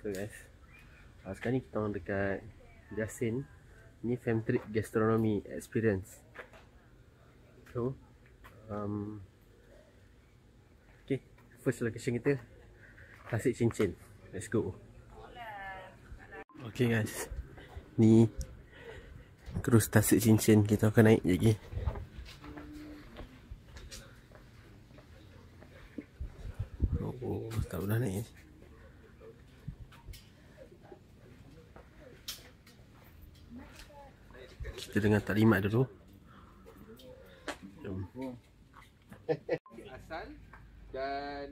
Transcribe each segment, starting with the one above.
So guys, sekarang ni kita orang dekat Jasin. Ni fam trip gastronomy experience. So okay, first location kita Tasik Cincin. Let's go. Okay guys, ni cruise Tasik Cincin. Kita akan naik lagi. Oh, tak pernah naik. Kita dengar taklimat dulu. Jom. Asal dan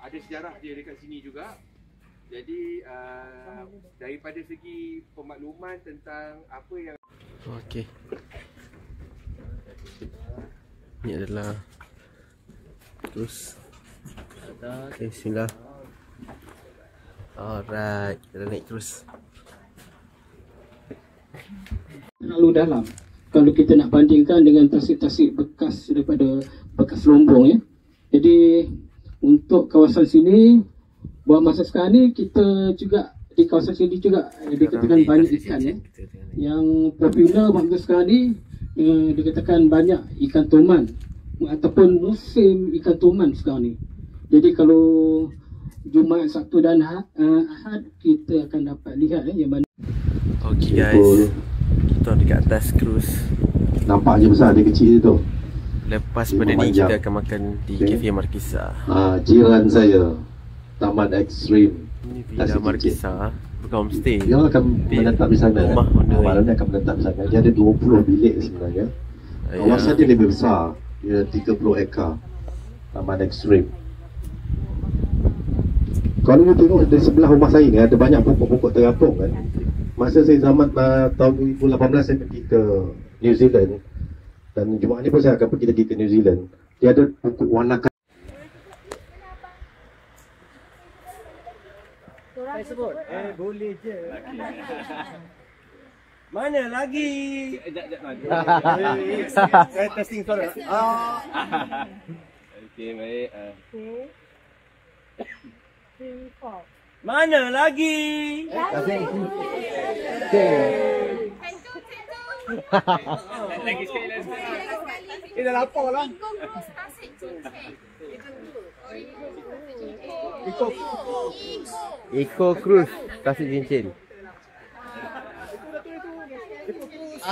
ada sejarah dia dekat sini juga. Jadi daripada segi pemakluman tentang apa yang Okey. Ini adalah terus. Okay, bismillah. Alright, kita naik terus. Terlalu dalam. Kalau kita nak bandingkan dengan tasik-tasik bekas daripada bekas Lombong ya. Jadi untuk kawasan sini buat masa sekarang ni kita juga di kawasan sini juga dikatakan banyak ikan ya. Yang popular masa sekarang ni dikatakan banyak ikan toman ataupun musim ikan toman sekarang ni. Jadi kalau Jumaat, Sabtu dan Ahad kita akan dapat lihat yang mana. Okey guys, kita dekat atas cruise. Nampak je besar, dia kecil tu. Lepas pada ni kita akan makan di Cafe Markisa. Jiran saya, Taman Ekstrim. Ini Villa Markisa, bukan homestay. Dia akan menetap di sana. Rumah Malam ni akan menetap di sana. Dia ada 20 bilik sebenarnya. Kawasan dia lebih besar. Dia 30 ekar. Taman Ekstrim. Kalau you tengok di sebelah rumah saya ni ada banyak pokok-pokok terapung kan. Masa saya zaman tahun 2018 saya pergi ke New Zealand. Dan Jumaat ni pun saya akan pergi lagi ke New Zealand. Dia ada pokok warna saya sebut. Boleh je. Mana lagi? Saya testing suara. Okey, baik. 3, 4. Mana lagi? Okey. Lagi sekali. Dah lapar lah. Eco Cruise Tasik Cincin.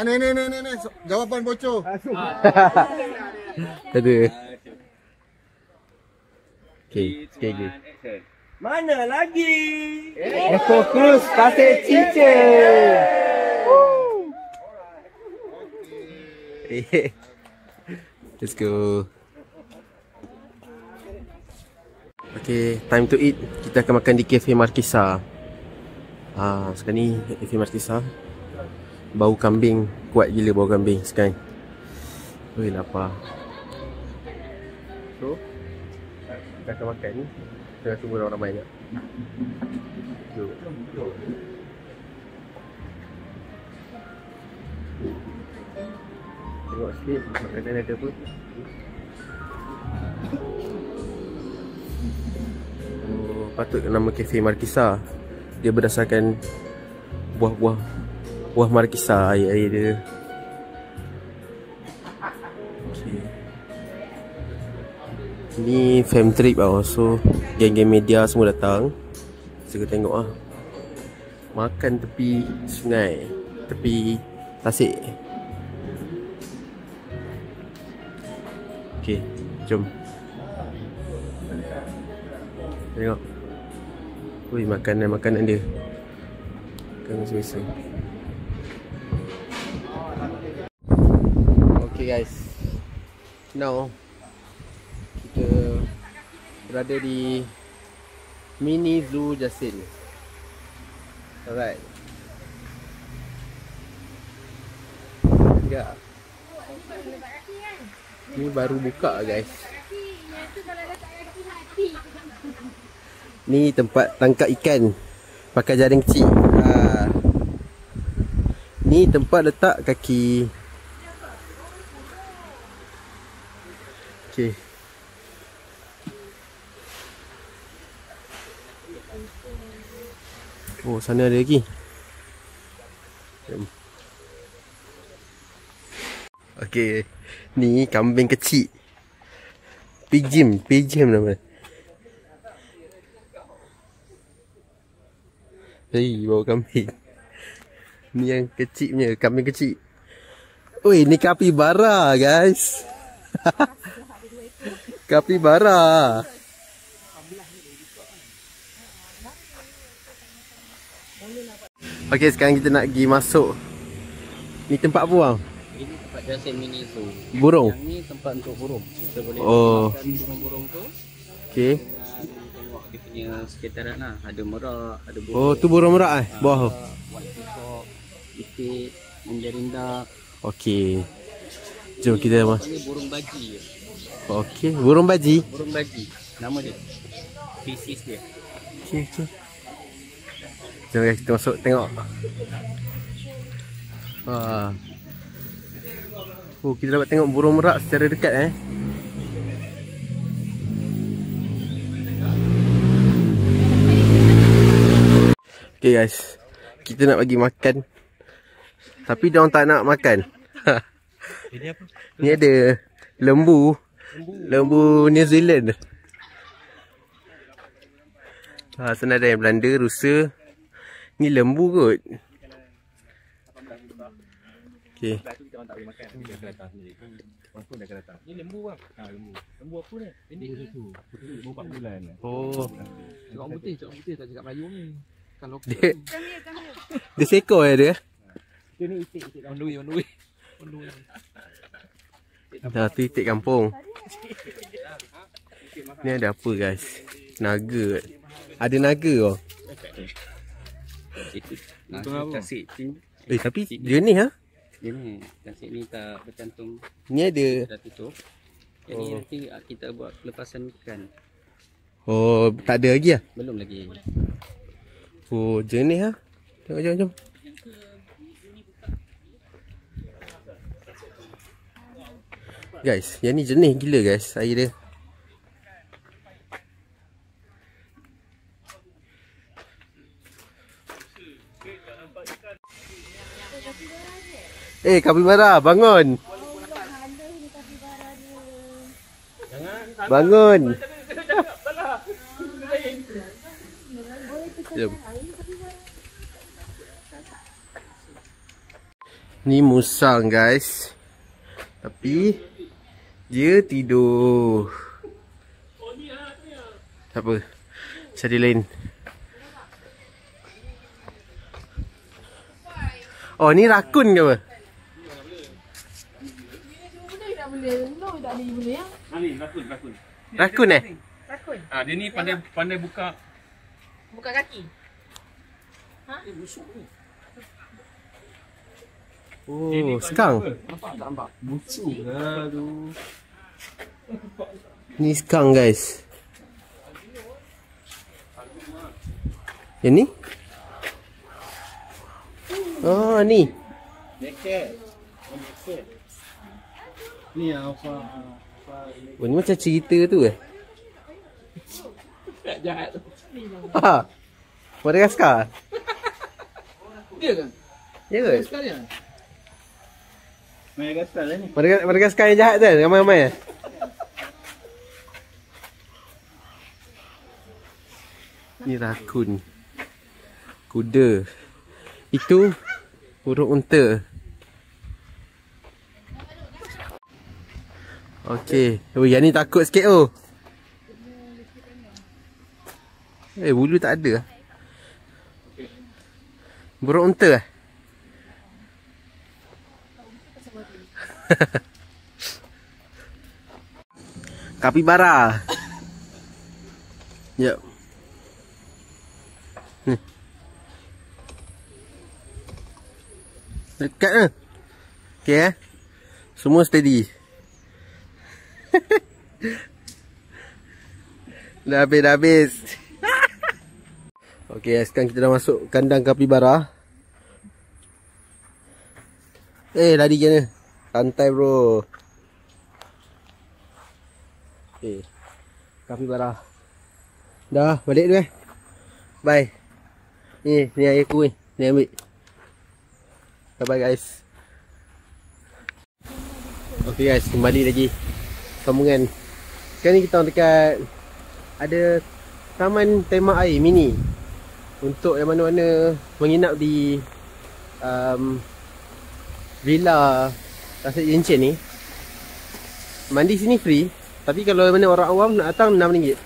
Ni. Jawapan bocor. Ada. Okey, sekali lagi. Mana lagi? Eco Cruise Tasik Cincin. Let's go. Okay, time to eat. Kita akan makan di Cafe Markisa. Sekarang ni Cafe Markisa. Bau kambing, kuat gila bau kambing sekarang. Oi, lapar. So, kita akan makan ni. Kita tunggu orang ramai banyak. Jom. Tengok sikit makanan ada apa. Patut nama Cafe Markisa. Dia berdasarkan buah Markisa, air dia. Okay. Ni fam trip tau. So geng-geng media semua datang. Saya tengok makan tepi sungai, tepi Tasik. Okay, jom. Tengok. Ui, makanan dia. Makanan biasa. Okay guys, now kita berada di Mini Zoo Jasin. Alright. Ya. Ni baru buka guys. Ni tempat tangkap ikan pakai jaring kecil. Ni tempat letak kaki. Okay. Oh, sana ada lagi. Jom. Okey, ni kambing kecil. Pijim nama. Hei, bawa kambing. Ni yang kecilnya, kambing kecil. Oi, ni kapibara, guys. Kapibara. Okey, sekarang kita nak pergi masuk. Ni tempat apa bang? Ini tempat jasa mini zoo. Burung? Yang ni tempat untuk burung. Kita boleh makan burung-burung tu. Okey. Tengok dia punya sekitaran lah. Ada merak, ada burung. Oh, tu burung merak bawah tu. White peacock, itik, mandarinda. Okey. Jom kita masuk. Ini burung baji. Okey, burung baji. Burung baji. Nama dia. Species dia. Okey. Jom guys, kita masuk tengok. Wah. Oh, kita dapat tengok burung merak secara dekat Okay guys, kita nak bagi makan. Tapi diorang tak nak makan. Ini apa? Ni ada lembu. Lembu New Zealand. Sana ada yang Belanda, Rusa. Ni lembu kot. Okay. Kita orang tak boleh makan. Dia akan datang sendiri. Confirm dia akan datang. Ni lembu bang. Lembu. Lembu apa ni? Pendek susu. Lembu 4 bulan. Oh. Cakap putih tak cakap Melayu ni. Kan lokal. Dia seekor dia. Itu ni itik on the way. Dah tu itik kampung. Ni ada apa guys? Naga. Ada naga oh. Itu tasik ni. Tapi jenis ha? Dia ni tasik ni tak bercantum. Ni ada. Dah tutup. Jadi nanti kita buat pelepasan ikan. Oh, tak ada lagi ah? Belum lagi. Oh, jenis ha? Tengok jom. Guys, yang ni jenis gila guys, air dia. Kapibara, bangun. Bangun. Jom. Ni musang guys. Tapi dia tidur. Tak apa. Cari lain. Oh, ni rakun ke apa? Ni rakun. Rakun Rakun. Dia ni pandai buka. Buka kaki. Oh, skang. Nampak tak nampak? Busuk lah tu. Ni skang guys. Yang ni? Oh, ni. Ni apa? Oh, ni macam cerita tu Jahat. Ha. Madagaskar. Dia kan? Ya ke? Sekalian. Madagaskar lah ni. Madagaskar yang jahat tu kan? Ramai-ramai Ni rakun. Kuda. Itu burung unta. Okey. Oh, yang ni takut sikit oh. Bulu tak ada. Burung unta Kapibara. Yep. Dekat ke? Okay Semua steady. Dah habis. Okay, sekarang kita dah masuk kandang kapibara. Lari ke mana? Santai bro. Okay, kapibara. Dah, balik dulu Bye. Ni air aku ni. Ni ambil. Bye bye guys. Okay guys, kembali lagi sambungan. Sekarang ni kita dekat ada taman tema air mini untuk yang mana-mana menginap di villa Tasik Jincin ni. Mandi sini free, tapi kalau mana orang awam nak datang RM6.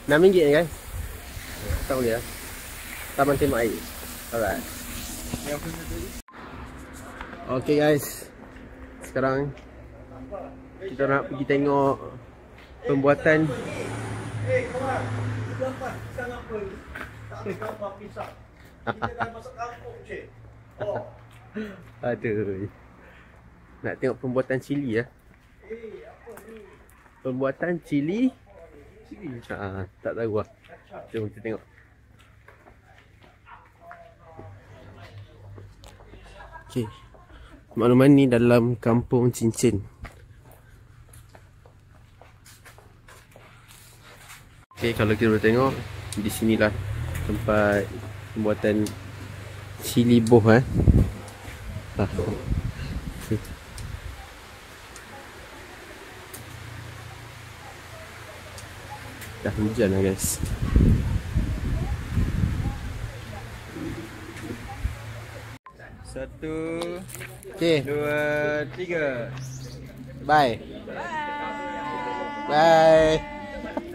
RM6 ni guys. Tak boleh lah. Taman tema air. Alright. Okay guys, sekarang kita nak pergi tengok pembuatan aduh. Nak tengok pembuatan cili ya. Pembuatan cili. Tak tahu lah. Jom kita tengok. Okay. Makluman ni dalam kampung Cincin. Okay, kalau kita boleh tengok, di sinilah tempat pembuatan cili boh Okay. Dah hujan lah guys. Satu, Okay, 2, 3. bye. Bye.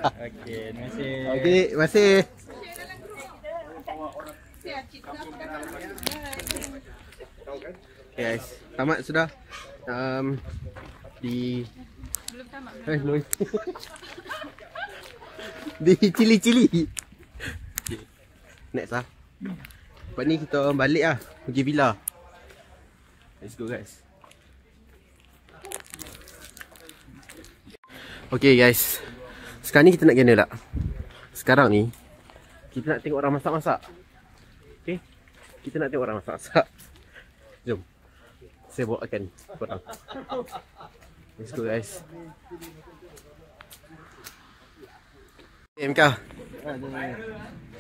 Okey, terima kasih. Okay, terima kasih. Okay guys, tamat sudah. Di belum tamat. Di cili-cili. Okay. Next lah. Lepas ni kita balik lah, pergi villa. Let's go guys. Okay guys, sekarang ni kita nak kena tak? Sekarang ni kita nak tengok orang masak-masak. Okay, kita nak tengok orang masak-masak. Jom, saya bawa akan korang. Let's go guys. MK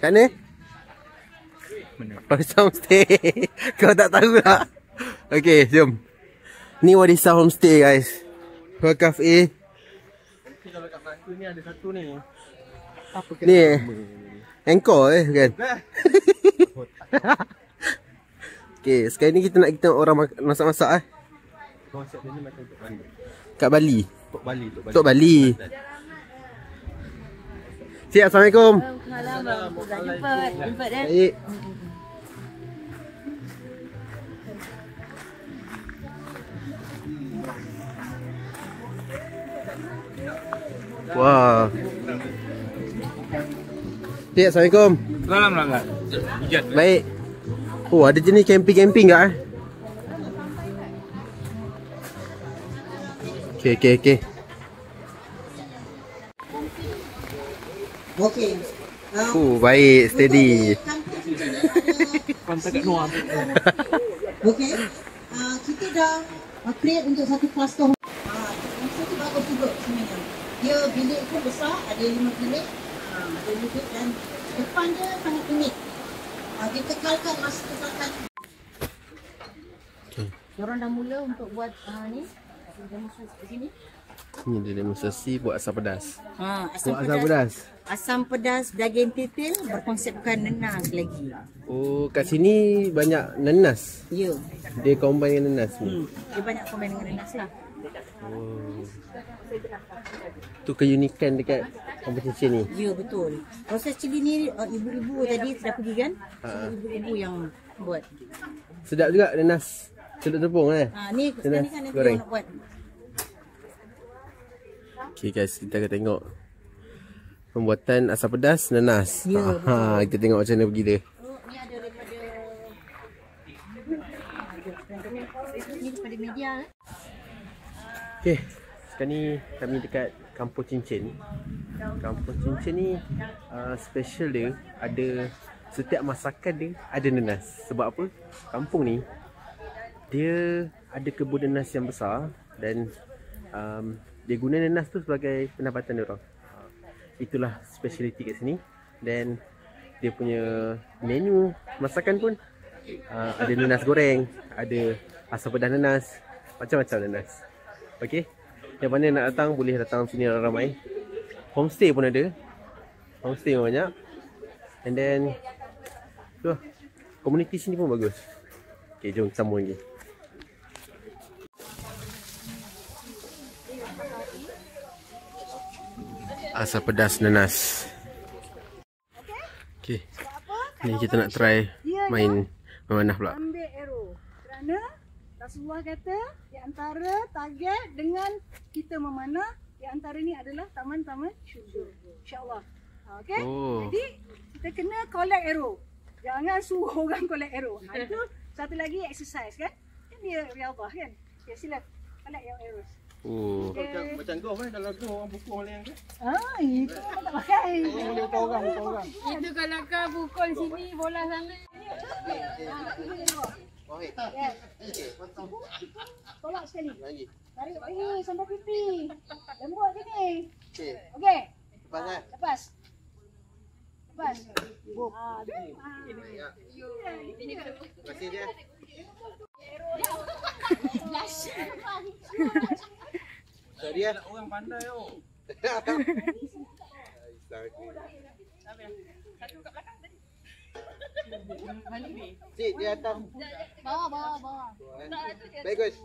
kat ni? Wadisah Homestay. Kau tak tahu lah. Okay, jom. Ni Wadisah Homestay guys. Hua Cafe. Kalau kat Melaka ni ada satu ni. Apa Ni Anchor kan? Okay, sekarang ni kita nak kita orang masak-masak Konsep dia ni macam Tok Bali. kat Bali. Tok Bali. Tok Bali. Cik, Assalamualaikum. Jumpa dah. Baik. Wah. Cik, Assalamualaikum. Salam Melaka. Hujan. Baik. Oh, ada jenis camping-camping tak Okay. Okey. Oh, baik, steady. Pantai kat Noah. Okey. Kita dah create untuk satu kluster. Kluster tu bagus juga sebenarnya. Dia bilik pun besar, ada 5 bilik. Ada bilik dan depan dia sangat unik. Dia tekalkan masa tekalkan. Diorang dah mula untuk buat ni demonstrasi kat sini. Ni dia demonstrasi buat asam pedas. Asam Buat asam pedas. Asam pedas daging titil berkonsepkan nenas lagi. Oh, kat sini banyak nenas. Ya. Dia combine dengan nenas ni. Dia banyak komen dengan nenas lah. Oh. Tu keunikan dekat kompetisi ni. Ya, betul. Proses cili ni ibu-ibu tadi sudah pergi kan? So, ibu-ibu yang buat. Sedap juga nenas. Celup tepung Ni nenas kan nanti goreng. nak buat. Okay guys, kita akan tengok pembuatan asam pedas nenas. Ya, Kita tengok macam mana pergi dia. Ni ada daripada ni daripada media. Okay, sekarang ni kami dekat Kampung Cincin. Kampung Cincin ni special dia ada setiap masakan dia ada nenas. Sebab apa? Kampung ni dia ada kebun nenas yang besar dan dia guna nenas tu sebagai pendapatan dia orang. Itulah speciality kat sini. Dan dia punya menu masakan pun ada nanas goreng, ada asam pedas nanas, macam-macam nanas. Okey. Yang mana nak datang boleh datang sini ramai. Homestay pun ada. Homestay pun banyak. And then tu lah. Komuniti sini pun bagus. Okey, jom sambung lagi. Asam pedas nanas. Okey. Ni kita nak try main memanah pula. Ambil arrow. Kerana Rasulullah kata di antara target dengan kita memanah, di antara ni adalah taman-taman syurga. InsyaAllah. Okey. Oh. Jadi kita kena collect arrow. Jangan suruh orang collect arrow. Itu satu lagi exercise kan? Kan dia riyadhah kan? Okay, sila collect your arrows. Oh. Macam golf kan, kalau golf orang pukul orang kan. Itu tak pakai. Pukul orang. Itu kalau kau pukul sini bola sana. Yes. Tolak sekali. Tarik lagi sampai pipi. Lembut je ni. Okey. Lepas. Terima Kasih je. Sorry ya. Orang pandai oh. Satu kat belakang tadi. Cik di atas. Bawa. Bagus.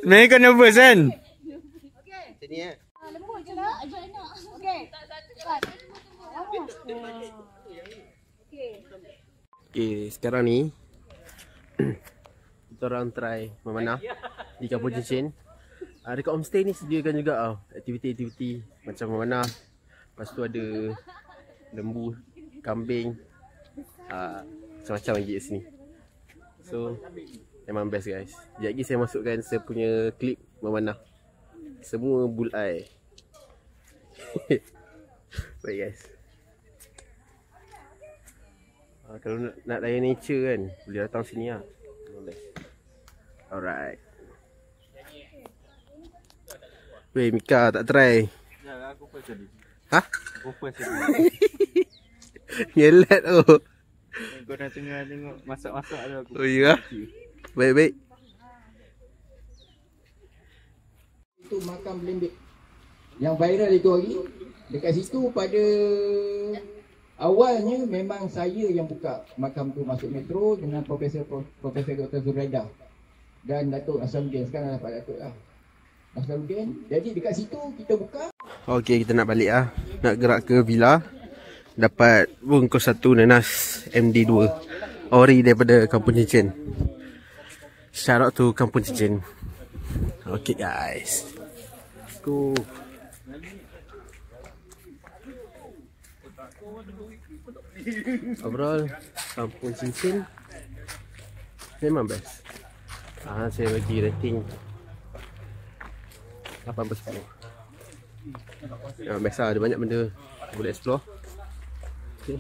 Mereka nervous kan? Sini ya. Lembut je lah. Okey. Okey, sekarang ni kita orang try memanah di Kampung Cincin. Dekat homestay ni sediakan juga aktiviti-aktiviti macam memanah. Lepas tu ada lembu, kambing, macam-macam lagi kat sini. So memang best guys. Sekejap lagi saya masukkan saya punya klip memanah. Semua bullseye. Baik guys. Kalau nak layan nature kan, boleh datang sini lah. Alright. Weh, Mika tak try. Ya, aku first tadi. Hah? Aku first tadi. Ngelat tu. Kau dah tengok masak-masak dah aku. Oh iya. Baik-baik. Itu makam Belembik yang viral itu hari. Dekat situ pada awalnya memang saya yang buka makam tu masuk metro dengan Profesor Dr. Zuraida dan Datuk Nasruddin. Sekarang dah Pak Datuk lah Nasruddin. Jadi dekat situ kita buka. Okey, kita nak balik lah. Nak gerak ke villa. Dapat bungkus satu nanas MD2 ori daripada Kampung Cincin. Shout out to Kampung Cincin. Okay guys, let's go. Overall Kampung Cincin memang best. Saya bagi rating 8/10. Memang best lah, ada banyak benda boleh explore. Okay.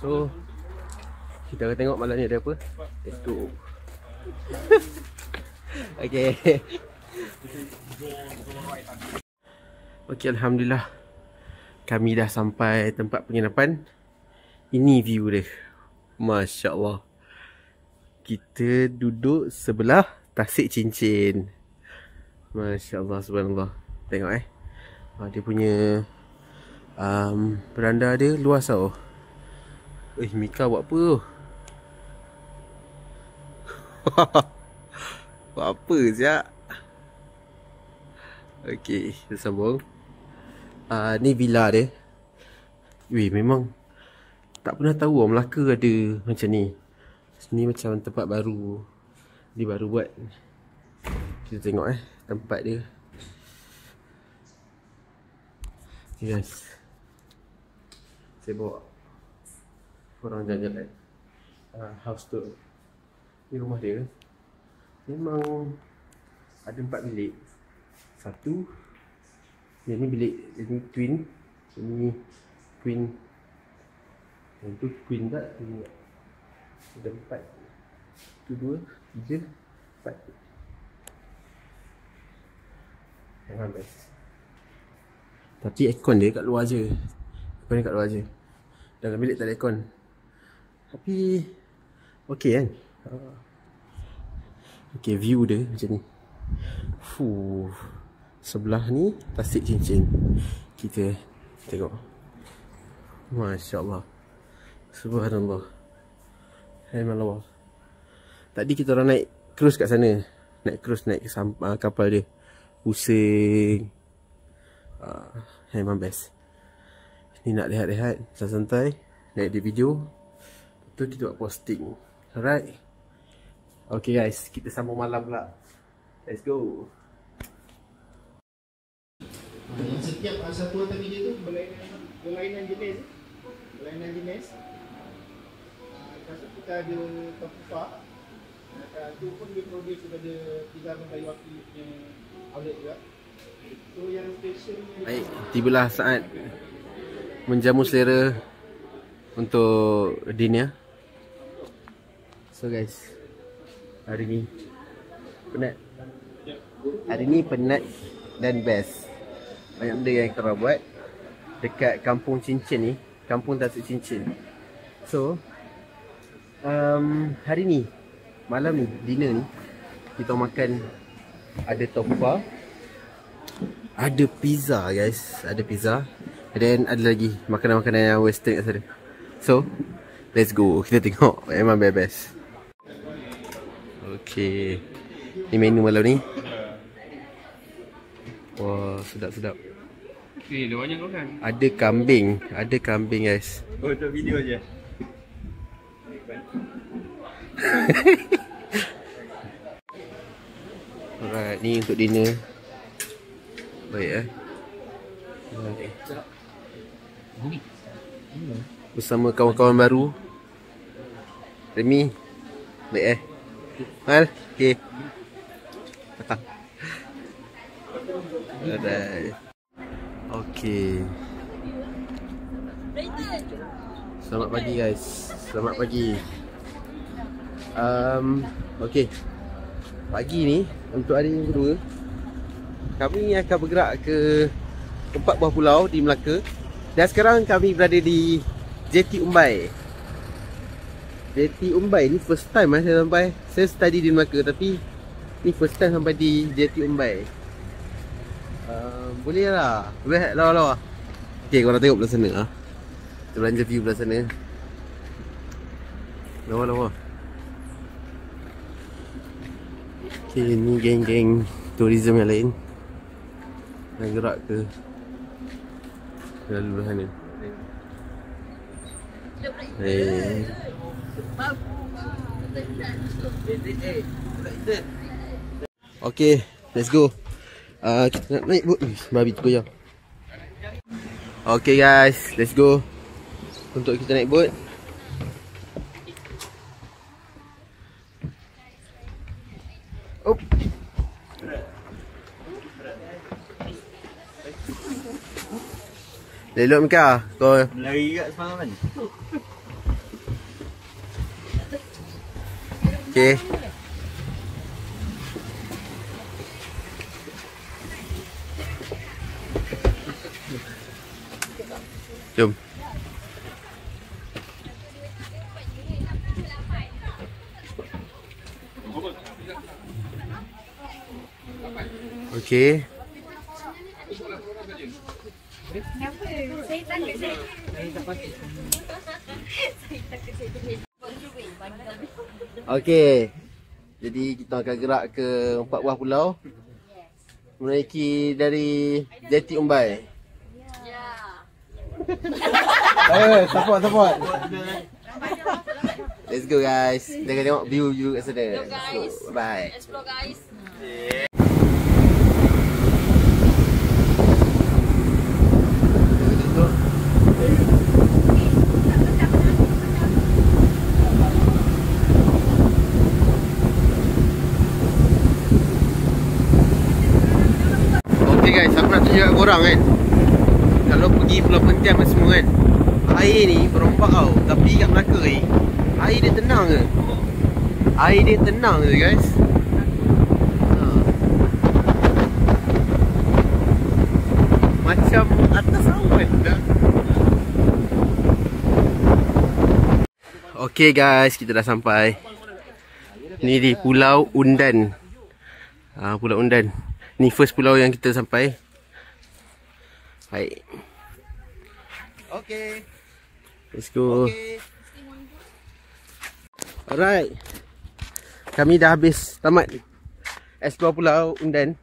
So kita akan tengok malam ni ada apa. Let's go. Okay. Okay, alhamdulillah kami dah sampai tempat penginapan. Ini view dia. Masya Allah. Kita duduk sebelah Tasik Cincin. Masya Allah, subhanallah. Tengok dia punya beranda dia luas tau. Mika buat apa tu? Buat apa sekejap. Okay, kita sambung. Ni villa dia. Memang tak pernah tahu orang Melaka ada macam ni. Ni macam tempat baru. Dia baru buat. Kita tengok tempat dia. Okay guys, saya bawa korang jalan-jalan house tour. Ni rumah dia. Memang ada 4 bilik. Satu, ini bilik, ini twin. Ini queen. Yang tu queen tak? Queen tak? Ada 4. 1, 2, 3, 4. Memang best. Tapi aircon dia kat luar je. Aircon dia kat luar je. Dalam bilik tak ada aircon. Tapi okey kan? Okey, view dia macam ni. Fuh. Sebelah ni tasik cincin. Kita tengok. Masya-Allah. Subhanallah. Alhamdulillah. Tadi kita orang naik cruise kat sana. Naik cruise, naik kapal dia. Pusing. Memang best. Ni nak rehat-rehat, santai-santai, naik di video. Lepas tu kita buat posting. Alright. Okay guys, kita sambung malam pula. Let's go. Yang setiap satu tadi dia tu berlainan jenis. Berlainan jenis. Lepas kita ada Tokufa. Tu pun dia produce kepada Tiga Mendai Wakil punya outlet juga. So yang special ni. Baik, tibalah saat menjamu selera untuk dinner. So guys, hari ni penat. Hari ni penat dan best. Banyak benda yang kita buat dekat kampung cincin ni, kampung Tasik Cincin. So hari ni, malam ni, dinner ni, kita makan ada tofa, ada pizza guys, ada pizza, dan ada lagi makanan-makanan yang western kat sana. So let's go, kita tengok. Memang best. Okay, ni menu malam ni. Wah, sedap-sedap. Ada banyak kau kan? Ada kambing guys. Oh, untuk video je. Alright, ni untuk dinner. Baik bersama kawan-kawan baru. Remy. Baik Mal, okey. Alright. Okey. Selamat pagi guys. Selamat pagi. Okey. Pagi ni untuk hari yang kedua, kami akan bergerak ke 4 buah pulau di Melaka. Dan sekarang kami berada di Jeti Umbai. Jeti Umbai ni first time saya sampai. Saya study di Melaka tapi ni first time sampai di Jeti Umbai. Boleh lah. Boleh lawa-lawa. Okay, korang tengok belah sana. Kita belanja view belah sana. Lawa-lawa. Okay, ni geng-geng tourism yang lain yang gerak ke lalu sana. Okay, let's go. Kita nak naik boat. Babi tu goyang. Okay guys, let's go. Untuk kita naik boat. Oh. Lelok Mika, kau lari kat semalam kan? Okay. Jom. Okay. Okay. Jadi kita akan gerak ke 4 buah pulau. Menaiki dari Jeti Umbai. Support. Let's go guys. Kita akan tengok view kat sana. Let's go. Bye. Explore guys. Okay guys, aku nak tunjuk kat korang kan. Kalau pergi Pulau Pentian semua kan, air ni berombak tau. Tapi kat Melaka ni Air dia tenang ke? Air dia tenang je guys. Macam atas awan dah. Okay guys, kita dah sampai. Ni di Pulau Undan. Pulau Undan. Ni first pulau yang kita sampai. Baik. Okay. Let's go. Alright. Kami dah habis tamat explore Pulau Undan.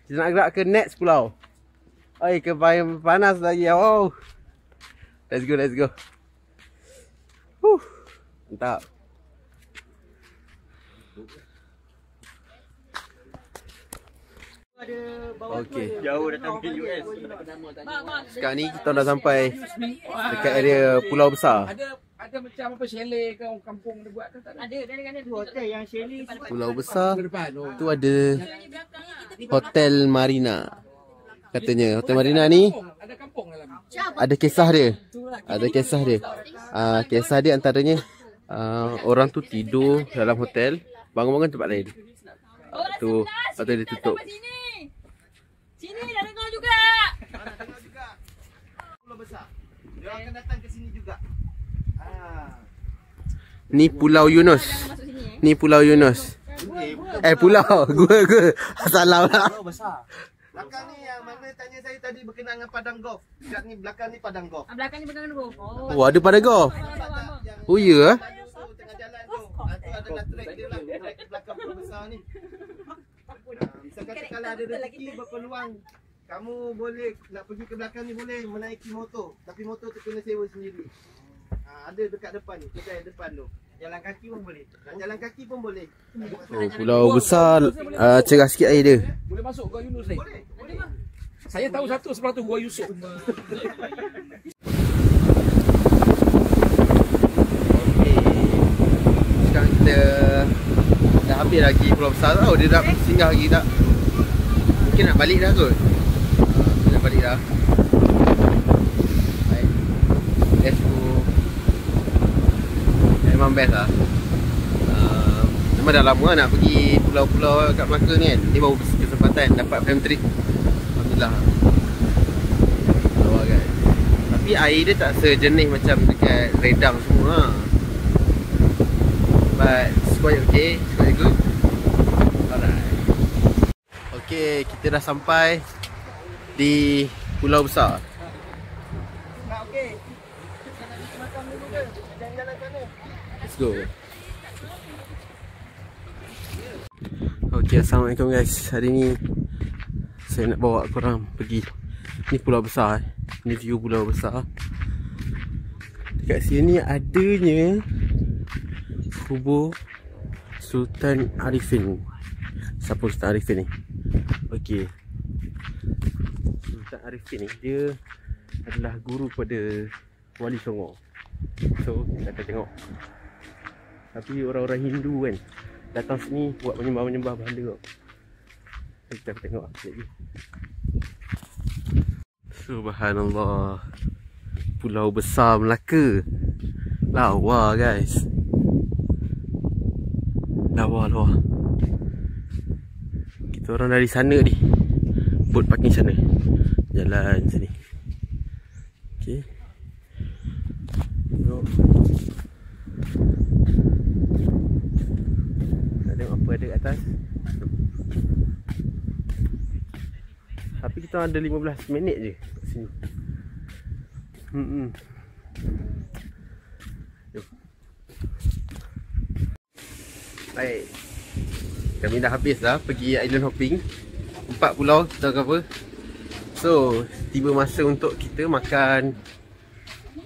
Kita nak gerak ke next pulau. Oi, ke panas lagi. Oh. Let's go, let's go. Mantap. Okay. Jauh datang ke US. Sekarang ni kita dah sampai dekat area pulau besar. Ada macam apa chalet ke orang kampung dia buat ke tak ada? Ada hotel yang chalet. Pulau besar tu ada Hotel Marina. Katanya Hotel Marina ni Ada kampung dalam. ada kisah dia. Ada kisah dia. Kisah dia antaranya orang tu tidur dalam hotel, bangun-bangun tempat lain. Tu lepas tu dia tutup. Sini dah dengar juga. Pulau besar. Dia akan datang ke sini juga. Ni Pulau Yunus. Ni Pulau Yunus. Pulau. Gua salah lah. Pulau besar. Belakang ni yang mana tanya saya tadi berkenaan dengan padang golf. Dekat ni belakang ni padang golf. Belakang ni padang golf. Oh, ada pada golf. Oh ya. Tengah jalan tu. Tu adalah trek dia lah. Trek belakang pulau besar ni. Bisa kata kalau ada rezeki berpeluang, kamu boleh nak pergi ke belakang ni boleh menaiki motor. Tapi motor tu kena sewa sendiri. Ada dekat depan ni, kedai depan tu. Jalan kaki pun boleh. Nak jalan kaki pun boleh. Oh, pulau besar, cerah sikit air dia. Boleh masuk Gua Yunus ni. Boleh. Saya tahu satu sebelah tu Gua Yusuf. Sekarang kita dah habis lagi pulau besar tau. Dia dah singgah lagi tak? Mungkin nak balik dah kot. Kita nak balik dah. Baik. Let's go. Memang best lah. Memang dah lama nak pergi pulau-pulau kat Melaka ni kan. Ni baru kesempatan dapat family trip. Alhamdulillah. Lawa guys. Tapi air dia tak sejenis macam dekat Redang semua lah. But it's quite okay, it's quite good. Alright. Okay, kita dah sampai di Pulau Besar. Okey. Makan dulu ke? Jalan-jalan sana. Let's go. Okay, Assalamualaikum guys. Hari ni saya nak bawa korang pergi. Ni Pulau Besar. Ni view Pulau Besar. Dekat sini adanya kubur Sultan Arifin. Siapa Sultan Arifin ni? Okey. Sultan Arifin ni dia adalah guru kepada Wali Songo. So kita akan tengok. Tapi orang-orang Hindu kan datang sini buat menyembah-menyembah berhala. Kita akan tengok sekejap lagi. Subhanallah. Pulau Besar Melaka. Lawa guys. Lawa. Kita orang dari sana ni. Boat parking sana. Jalan sini. Okay. Tengok. Nak tengok apa ada kat atas. Tapi kita ada 15 minit je kat sini. Jom. Baik. Kami dah habis dah pergi island hopping. 4 pulau kita cover. So, tiba masa untuk kita makan.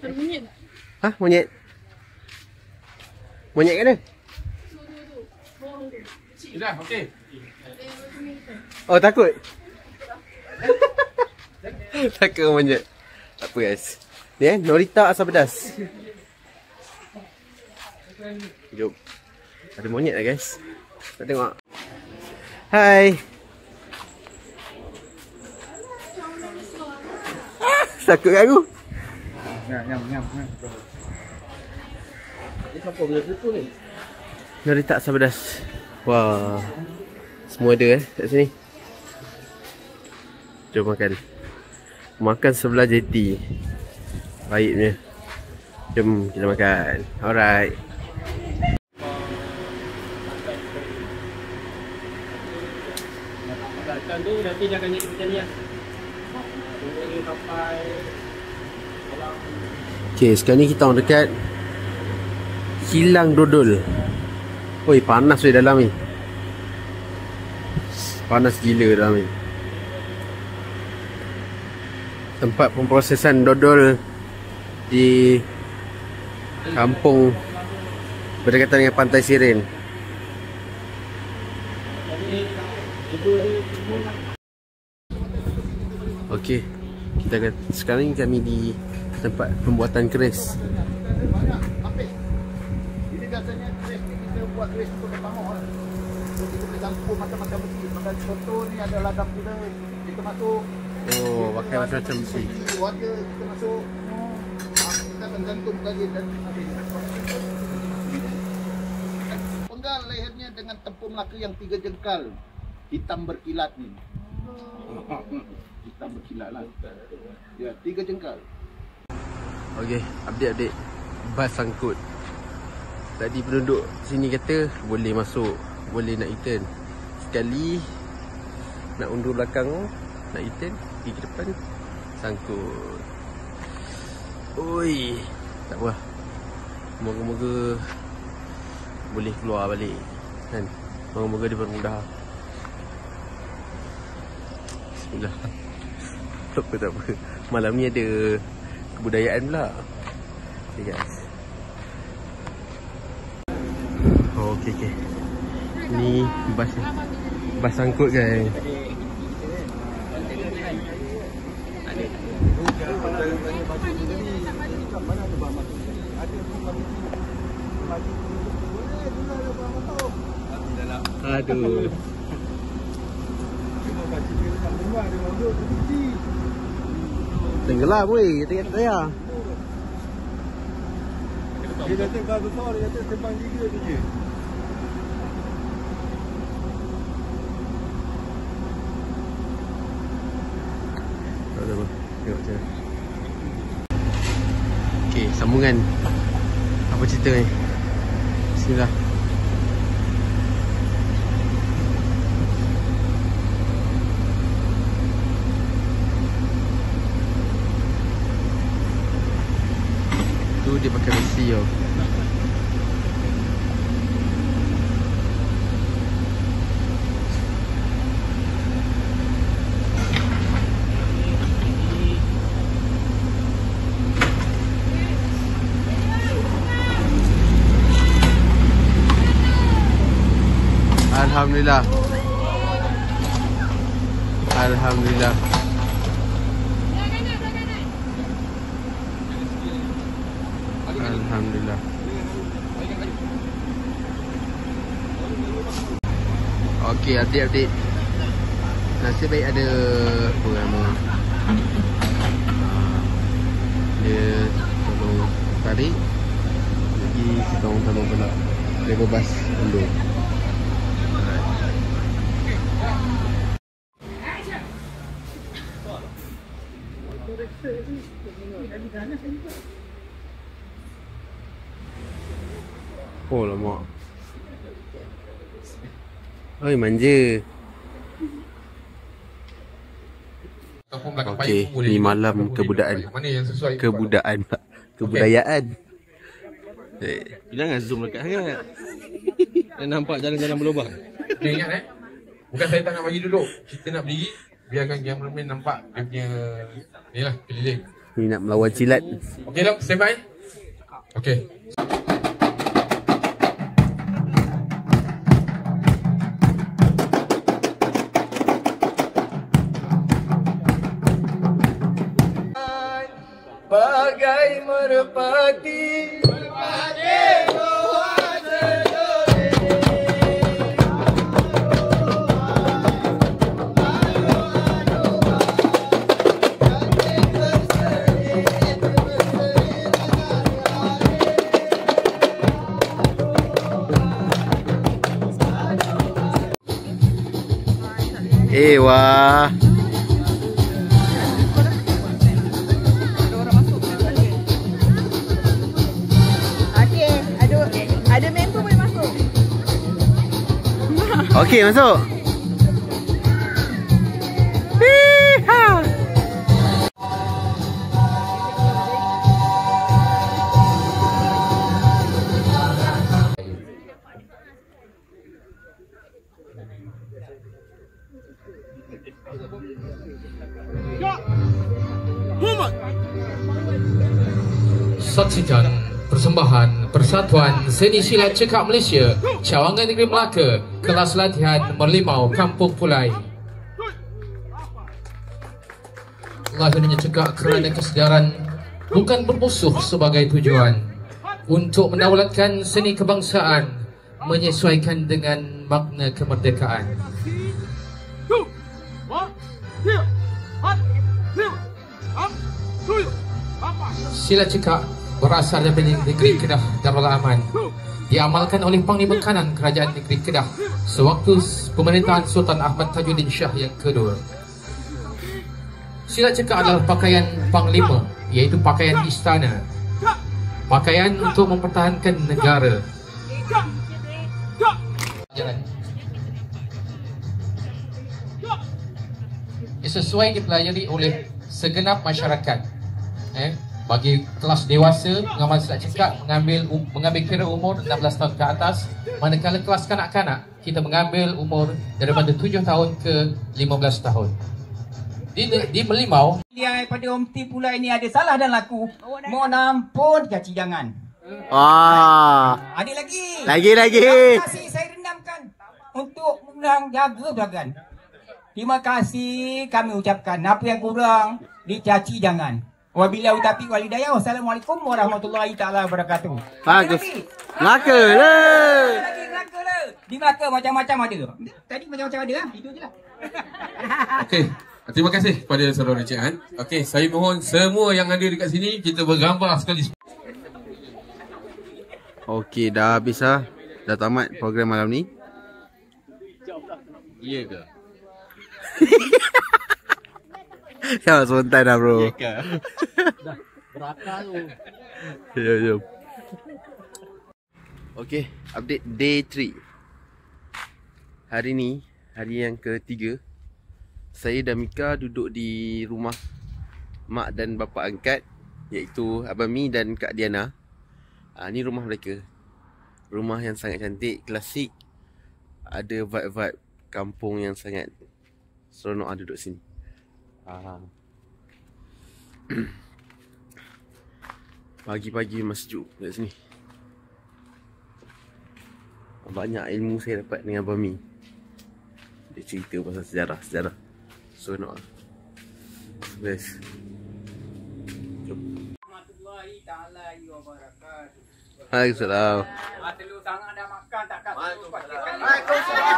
Ada monyet. Hah? Monyet? Monyet kat mana? Dah, okey. Oh, takut? Takut monyet. Tak apa guys. Ni Norita asam pedas. Jom. Ada monyet lah guys. Nak tengok. Hai. Takut kat aku. Nyam. Ni siapa benda tu ni? Nori tak asam pedas. Wah. Semua ada kat sini. Jom makan. Makan sebelah jeti. Baiknya. Jom kita makan. Alright. Makan tu nanti dia akan jadi macam ni lah. Tunggu sampai Okay, sekarang ni kita orang dekat Kilang Dodol. Oi, panas weh dalam ni. Panas gila dalam ni. Tempat pemprosesan dodol di kampung berdekatan dengan Pantai Sirin. Okey, kita akan sekarang ni kami di tempat pembuatan keris. Ini biasanya keris ni kita buat keris untuk bertambah. So kita boleh campur macam-macam besi. Macam contoh ni ada ladang kuda, kita masuk. Oh, pakai macam-macam besi. Warga kita masuk. Kita akan gantung lagi dan habis. Penggal lehernya dengan tempur Melaka yang 3 jengkal. Hitam berkilat ni. Hitam berkilat lah. Ya, 3 jengkal. Okey, update bas sangkut. Tadi penduduk sini kata boleh masuk, boleh nak U-turn. Sekali nak undur belakang, nak U-turn, pergi ke depan, sangkut. Oi, tak apa. Moga-moga boleh keluar balik kan. Moga-moga dipermudah. Bismillah. Tak apa, tak apa. Malam ni ada kebudayaan pula. Okay guys. Oh, okay, okay. Ni bas sangkut guys. Aduh. Tenggelam weh, kata saya. Dia kata kau besar, dia kata sembang 3 tu je. Tak apa, tengok je. Okay, sambungan. Apa cerita ni? Bismillah. Tu dia pakai besi tau. Alhamdulillah. Alhamdulillah. Alhamdulillah. Okey, update. Nasib baik ada apa nama. Dia tolong tarik. Lagi kita orang tolong pula. Dia bebas dulu. Oh lama. Oi manja. Okey, ni malam kebudayaan. Kebudayaan. Jangan zoom dekat sangat. Dah nampak jalan-jalan berlubang. Dia ingat bukan saya tak nak bagi duduk. Kita nak berdiri, biarkan cameraman nampak dia punya ni lah, keliling. Ni nak melawan silat. Okey dok, stand by. Okey. Bagai merpati Wah. Ada member boleh masuk. Okey, masuk. Hiha. Saksikan persembahan Persatuan Seni Silat Cekak Malaysia Cawangan Negeri Melaka, kelas latihan Merlimau Kampung Pulai. Lahirnya cekak kerana kesedaran bukan bermusuh sebagai tujuan, untuk mendaulatkan seni kebangsaan menyesuaikan dengan makna kemerdekaan. Silat cekak berasal dari negeri Kedah Darul Aman, diamalkan oleh Panglima Kanan Kerajaan Negeri Kedah sewaktu pemerintahan Sultan Ahmad Tajuddin Shah yang kedua. Silat cekak adalah pakaian Panglima, iaitu pakaian istana, pakaian untuk mempertahankan negara. Sesuai dipelajari oleh segenap masyarakat. Bagi kelas dewasa, pengamal silat cekak mengambil kira umur 16 tahun ke atas, manakala kelas kanak-kanak kita mengambil umur daripada 7 tahun ke 15 tahun. Di Merlimau, dia pada Omti Pulai ini ada salah dan laku. Mohon ampun, caci jangan. Ada lagi. Lagi. Terima kasih saya rendamkan untuk jaga belakang. Terima kasih kami ucapkan. Apa yang kurang dicaci jangan. Wabillahi taufiq wal hidayah. Wassalamualaikum warahmatullahi taala wabarakatuh. Bagus. Melaka lah. Di Melaka macam-macam ada. Tadi macam-macam ada lah. Itu je lah. Okey. Terima kasih kepada saudara Encik Han. Okey, saya mohon semua yang ada dekat sini kita bergambar sekali. Okey, dah habis lah. Dah tamat program malam ni. Ya ke? Jangan spontan dah bro. Ya ke? Dah berakal tu. Ya. Okey, update day 3. Hari ni, hari yang ketiga. Saya dan Mika duduk di rumah mak dan bapa angkat, iaitu Abang Mi dan Kak Diana. Ni rumah mereka. Rumah yang sangat cantik, klasik. Ada vibe-vibe kampung yang sangat seronok duduk sini. Pagi-pagi memang sejuk kat sini. Banyak ilmu saya dapat dengan Abang Mi. Dia cerita pasal sejarah. Seronok lah. Best. Jom. Warahmatullahi taala wabarakatuh. Waalaikumsalam. Telur tangan dah makan tak kat? Waalaikumsalam.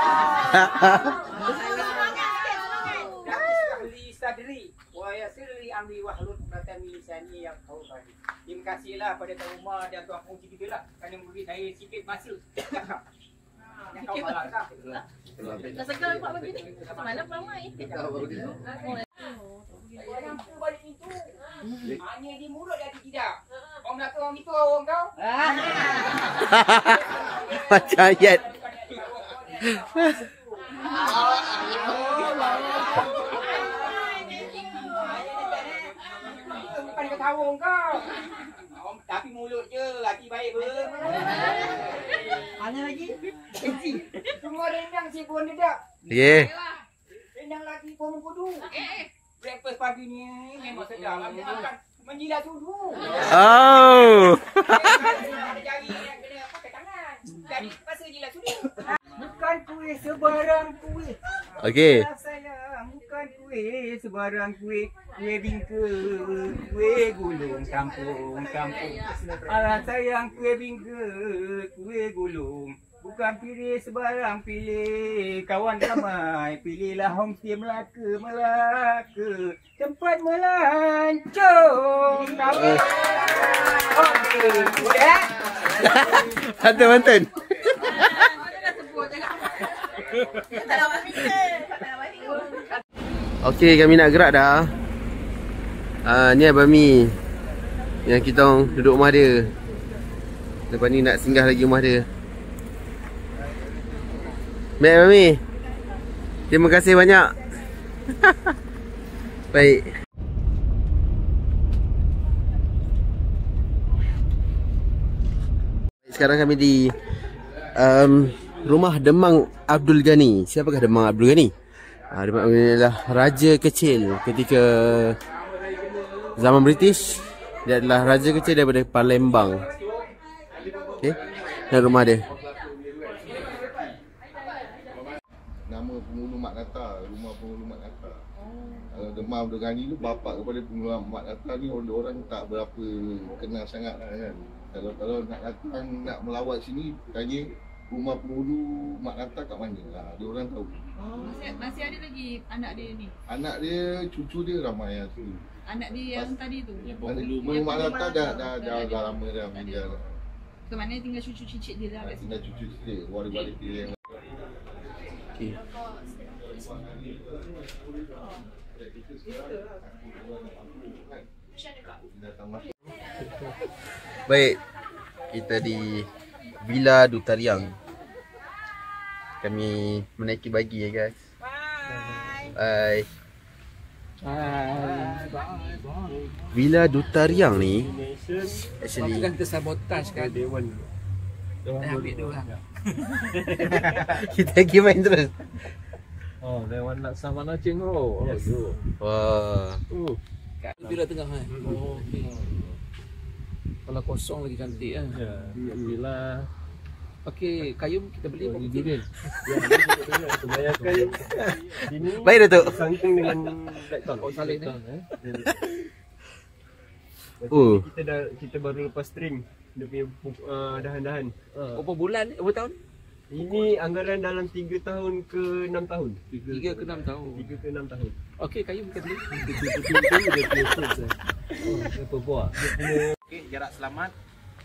Sadri wa yasirli amri wahlul 'uqdatam min lisani yafqahu. Terima kasihlah pada tuan rumah dan tuan penguji kita lah kerana memberi saya sikit masa. Dah segar nampak bagi ni. Semalam ramai. Nampu balik pintu. Hanya di mulut dan di tidak. Orang Melaka orang itu orang kau. Macam ayat. Bukan dia ketawa kau. Tapi mulut je, hati baik ber. Mana lagi? Semua rendang si pun dedak. Yeah. Rendang lagi pun kudu. Breakfast pagi ni memang sedap. Makan menjilat sudu. Oh. Ada jari yang kena pakai tangan. Jadi pasal jilat sudu. Bukan kuih sebarang kuih. Okey. Sayang, bukan kuih sebarang kuih. Kuih bingka, kuih gulung kampung. Alah sayang, kuih bingka, kuih gulung. Bukan pilih sebarang pilih. Kawan ramai, pilihlah homestay Melaka. Tempat melancong. Okey, boleh? Banten. Tak nak buat video. Okey, kami nak gerak dah. Ni Abang Mi yang kita orang duduk rumah dia. Lepas ni nak singgah lagi rumah dia. Baik Abang Mi, terima kasih banyak. Baik. Sekarang kami di rumah Demang Abdul Ghani. Siapakah Demang Abdul Ghani? Demang Abdul Ghani adalah raja kecil ketika zaman British. Dia adalah raja kecil daripada Palembang. Okey, dan rumah dia. Nama penghulu Mak Nata, rumah penghulu Mak Nata. Demang Abdul Ghani tu bapa kepada penghulu Mak Nata ni orang tak berapa kenal sangat lah kan. Kalau nak datang, nak melawat sini, tanya rumah penghulu Mak Nata kat mana. Dia orang tahu. Masih ada lagi anak dia ni? Anak dia, cucu dia ramai yang tu. Anak dia yang tadi tu? Penghulu Mak Nata dah lama dah meninggal. So maknanya tinggal cucu cicit dia lah kat sini? Tinggal cucu cicit, waris-waris dia yang Okay. Baik, kita di Villa Dutariang. Kami menaiki bagi ya guys. Bye. Villa Dutariang ni actually kan kita sabotage kan dewan. Ambil dia orang. Kita lagi main terus. Oh, dewan nak sama nak cengho. Yes. Wah. Bila tengah kan. Oh, okey. Kalau kosong lagi cantik kan. Ya, bila okey, kayum kita beli apa durian. Ya, kebanyakan sini. Baik Datuk. Sangking dengan laptop. Oh, salih ni. Oh. Kita baru lepas string dia punya dahan-dahan. Berapa bulan ni? Berapa tahun? Ini anggaran dalam 3 tahun ke 6 tahun. 3 ke 6 tahun. 3 ke 6 tahun. Okey, kayum kita beli. Apa buat? Okey, jarak selamat.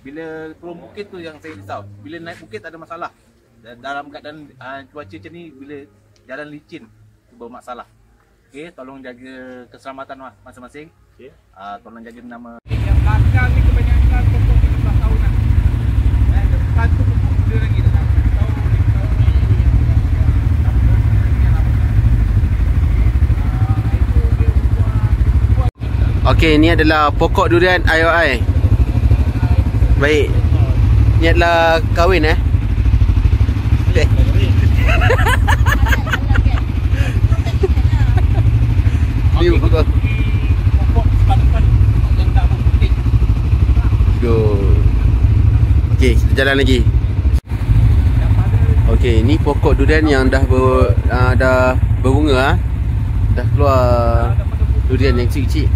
Bila turun bukit tu yang saya risau. Bila naik bukit ada masalah. Dan dalam keadaan cuaca macam ni, bila jalan licin tu bermasalah. Okey, tolong jaga keselamatan masing-masing. Okey. Tolong jaga nama. Yang belakang ni kebanyakan pokok 15 tahunan. Depan tu pokok muda lagi dah. Okey, ni adalah pokok durian IOI. Baik. Ni adalah kahwin Boleh. Ni pokok. Go. Okey, kita jalan lagi. Okey, ni pokok durian yang dah berbunga Dah keluar durian yang kecil-kecil.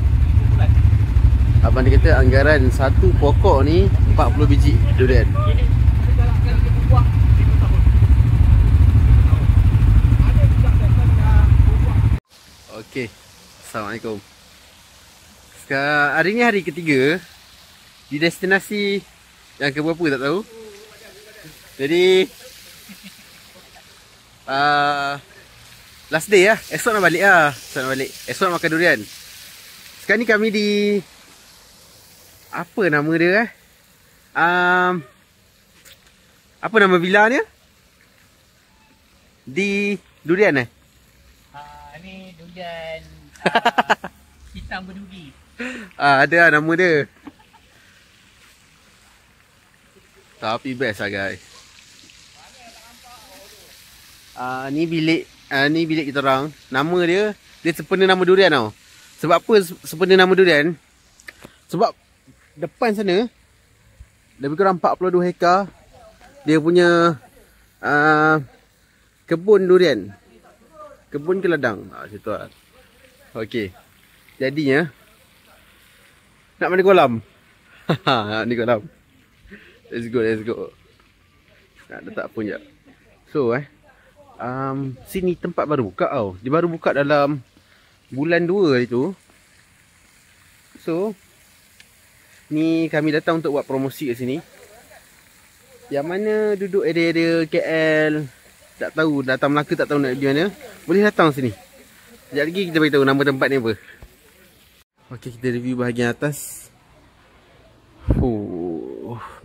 Abang dia kata anggaran satu pokok ni 40 biji durian. Okey. Assalamualaikum. Sekarang hari ni hari ketiga di destinasi yang keberapa tak tahu. Jadi last day lah. Esok nak balik lah. Esok nak makan durian. Sekarang ni kami di apa nama dia apa nama villa ni? Di durian Ni durian hitam berduri. Ada lah nama dia. Tapi best lah guys. Ni bilik kita orang. Nama dia sempena nama durian tau. Sebab apa sempena nama durian? Sebab depan sana lebih kurang 42 hektar dia punya kebun durian. Kebun ke ladang? Situ lah. Okey. Jadinya nak mandi kolam. Nak mandi kolam. Let's go. Nak letak pun jap. So sini tempat baru buka tau. Dia baru buka dalam bulan 2 hari tu. So ni kami datang untuk buat promosi kat sini. Yang mana duduk area-area KL, tak tahu datang Melaka, tak tahu nak pergi mana, boleh datang sini. Sekejap lagi kita beritahu nama tempat ni apa. Okey, kita review bahagian atas.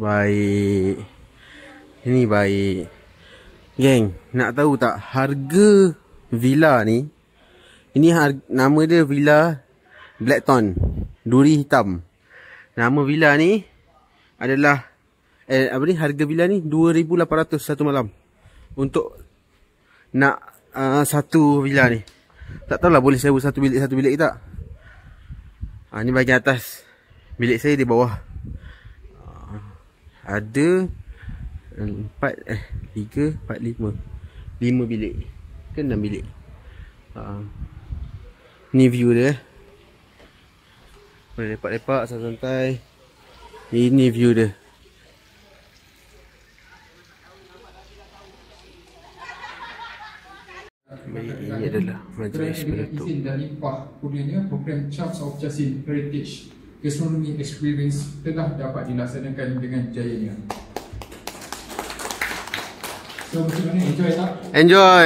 Baik. Ini baik. Geng, nak tahu tak harga villa ni? Ini nama dia Villa Blackton, Duri Hitam. Nama villa ni adalah harga villa ni 2,800 satu malam. Untuk nak satu villa ni. Tak tahulah boleh sewa satu bilik ke tak. Ni bahagian atas. Bilik saya di bawah. Ada 5 bilik ke 6 bilik. Ni view dia. Boleh lepak-lepak santai-santai. Ini view dia. Ini adalah majlis penutup. Izin dan limpah kurnianya program Charles of Jasin Heritage Gastronomy Experience telah dapat dilaksanakan dengan jayanya. So macam mana, enjoy tak? Enjoy.